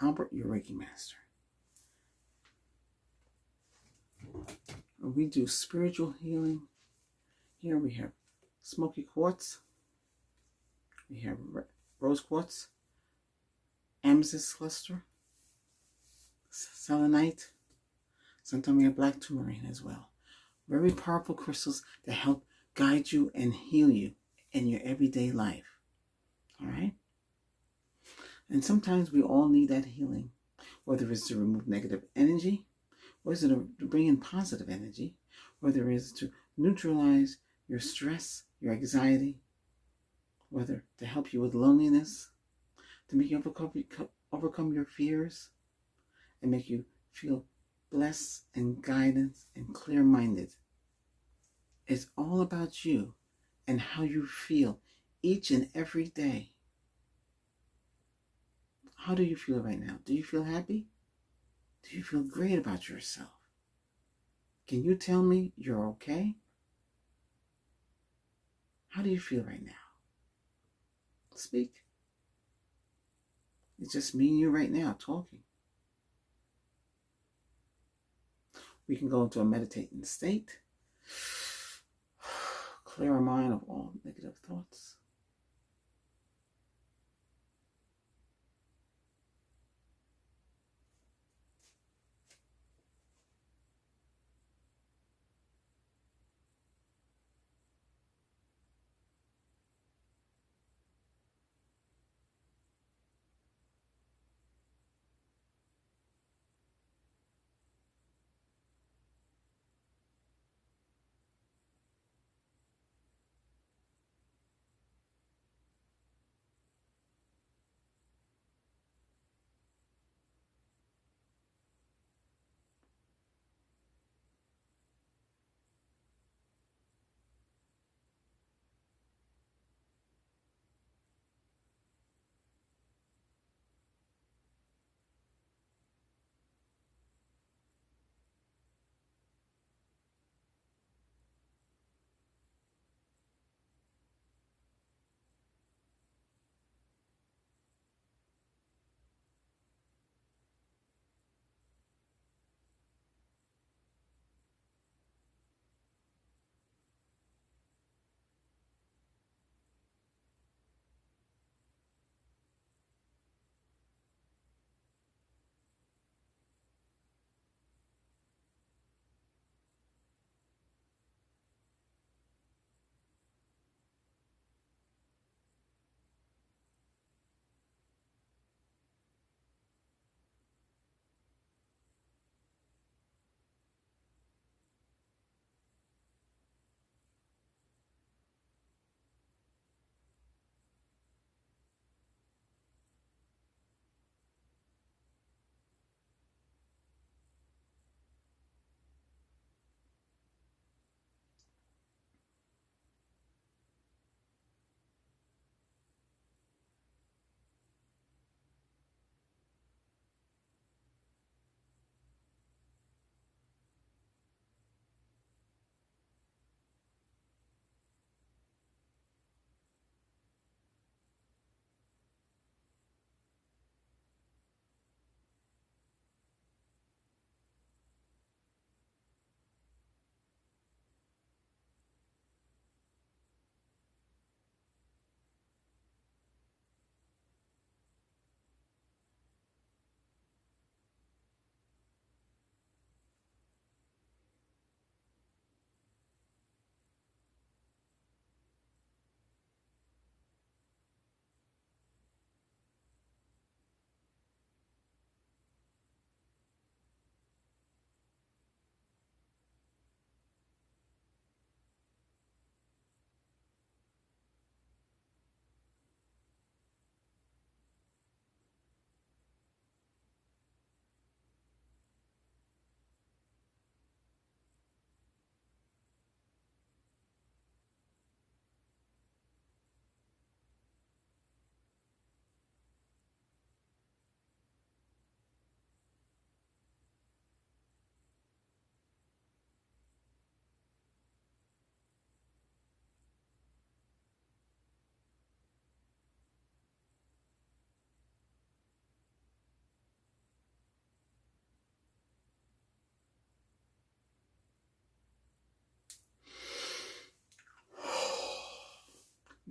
Albert, your Reiki master. We do spiritual healing. Here we have smoky quartz. We have rose quartz, amethyst cluster, selenite. Sometimes we have black tourmaline as well. Very powerful crystals that help guide you and heal you in your everyday life. All right? And sometimes we all need that healing, whether it's to remove negative energy, or is it to bring in positive energy, whether it's to neutralize your stress, your anxiety, whether to help you with loneliness, to make you overcome your fears, and make you feel blessed and guidance and clear-minded. It's all about you and how you feel each and every day. How do you feel right now? Do you feel happy? Do you feel great about yourself? Can you tell me you're okay? How do you feel right now? Speak. It's just me and you right now talking. We can go into a meditating state. Clear our mind of all negative thoughts.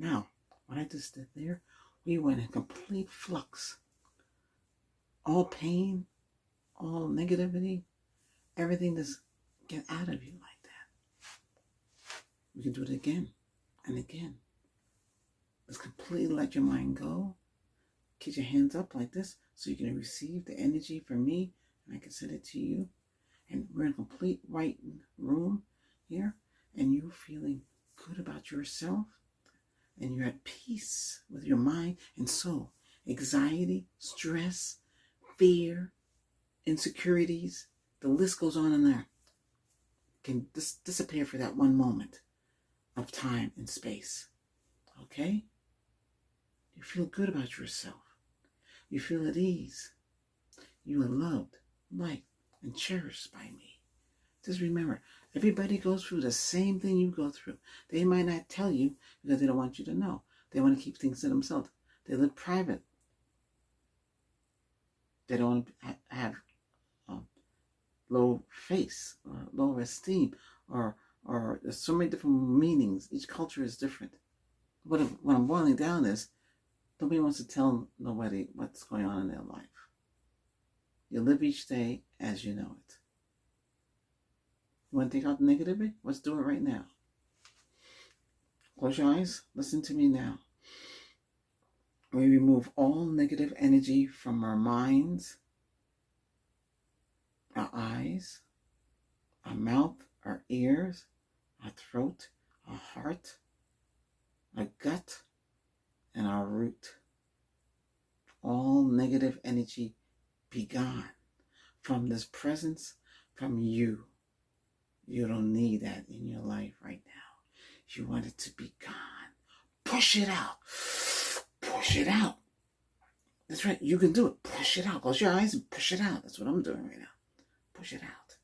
Now, what I just did there, we went in complete flux. All pain, all negativity, everything just get out of you like that. We can do it again and again. Just completely let your mind go. Keep your hands up like this so you can receive the energy from me and I can send it to you. And we're in a complete white room here, and you're feeling good about yourself, and you're at peace with your mind and soul. Anxiety, stress, fear, insecurities, the list goes on and there, can disappear for that one moment of time and space. Okay? You feel good about yourself. You feel at ease. You are loved, liked, and cherished by me. Just remember, everybody goes through the same thing you go through. They might not tell you because they don't want you to know. They want to keep things to themselves. They live private. They don't have low face or low esteem or there's so many different meanings. Each culture is different. What I'm boiling down is nobody wants to tell nobody what's going on in their life. You live each day as you know it. You want to take out the negativity? Let's do it right now. Close your eyes. Listen to me now. We remove all negative energy from our minds, our eyes, our mouth, our ears, our throat, our heart, our gut, and our root. All negative energy be gone from this presence, from you. You don't need that in your life right now. You want it to be gone. Push it out. Push it out. That's right. You can do it. Push it out. Close your eyes and push it out. That's what I'm doing right now. Push it out.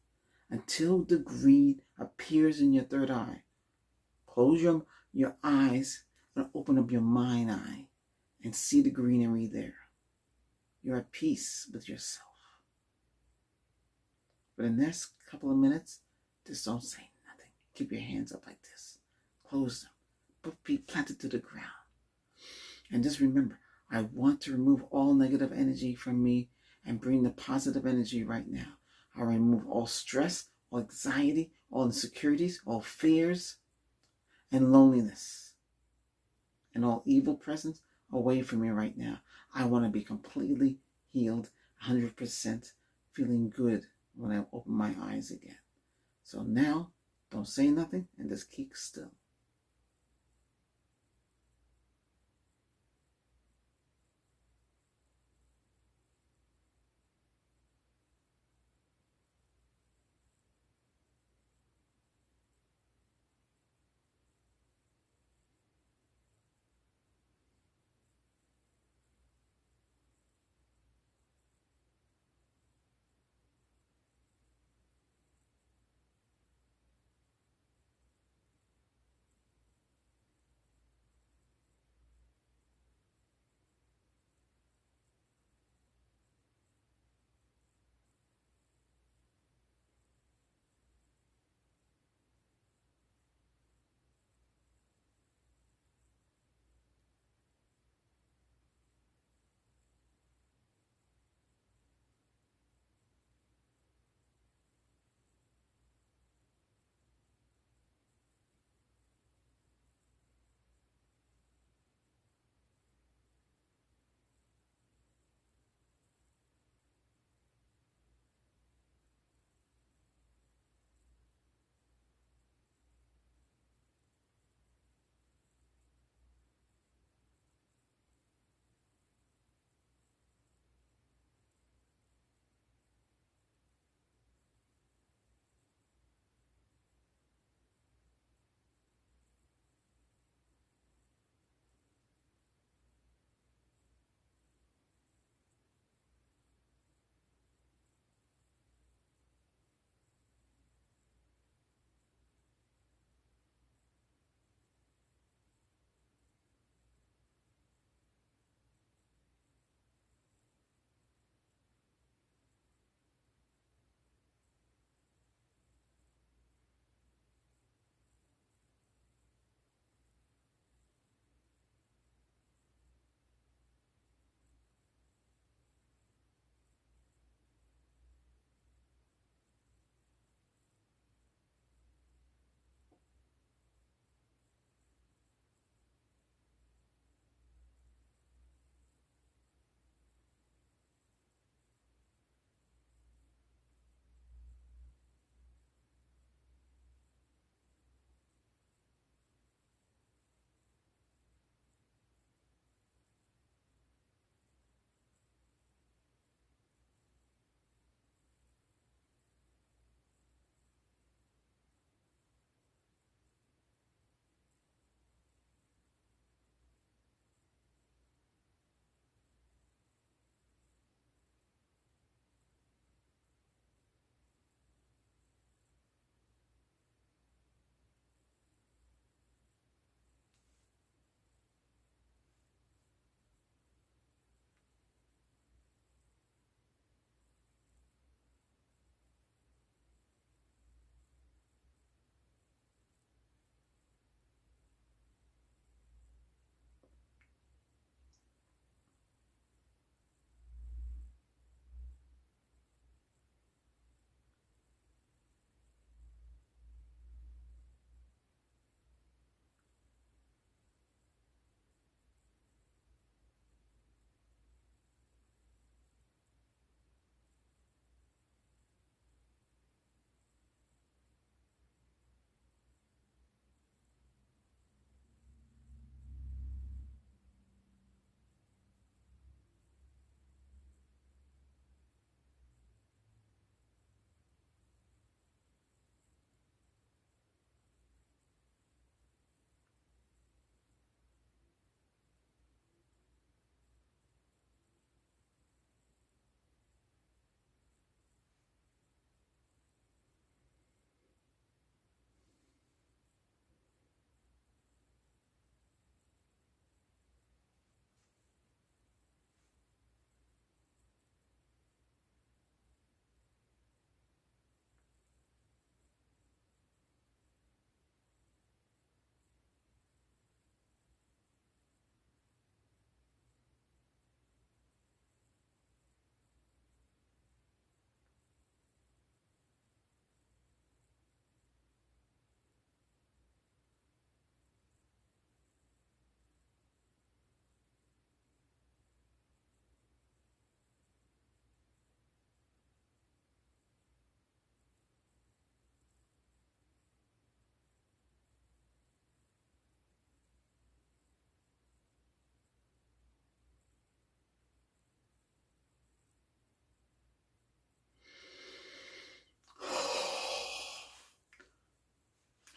Until the green appears in your third eye. Close your eyes and open up your mind eye and see the greenery there. You're at peace with yourself. For the next couple of minutes, just don't say nothing. Keep your hands up like this. Close them. Both feet planted to the ground. And just remember, I want to remove all negative energy from me and bring the positive energy right now. I remove all stress, all anxiety, all insecurities, all fears, and loneliness, and all evil presence away from me right now. I want to be completely healed, 100%, feeling good when I open my eyes again. So now, don't say nothing and just keep still.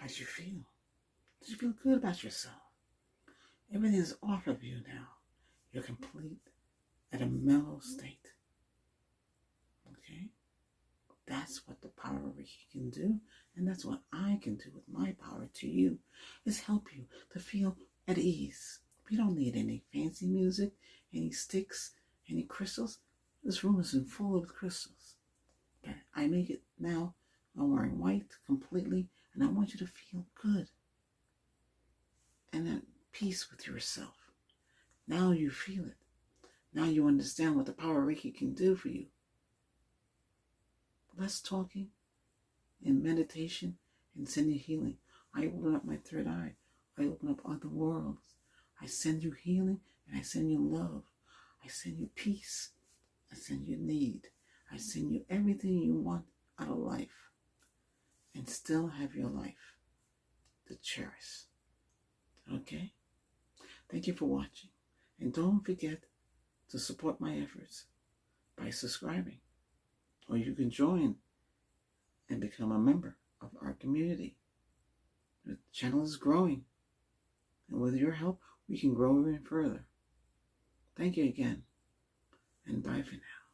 How'd you feel? Did you feel good about yourself? Everything is off of you now. You're complete at a mellow state. Okay? That's what the power of Reiki can do, and that's what I can do with my power to you, is help you to feel at ease. We don't need any fancy music, any sticks, any crystals. This room is full of crystals. But I make it now. I'm wearing white completely, and I want you to feel good and at peace with yourself. Now you feel it. Now you understand what the power of Reiki can do for you. Less talking and meditation and sending healing. I open up my third eye. I open up other worlds. I send you healing and I send you love. I send you peace. I send you need. I send you everything you want out of life and still have your life to cherish. Okay? Thank you for watching. And don't forget to support my efforts by subscribing. Or you can join and become a member of our community. The channel is growing. And with your help, we can grow even further. Thank you again. And bye for now.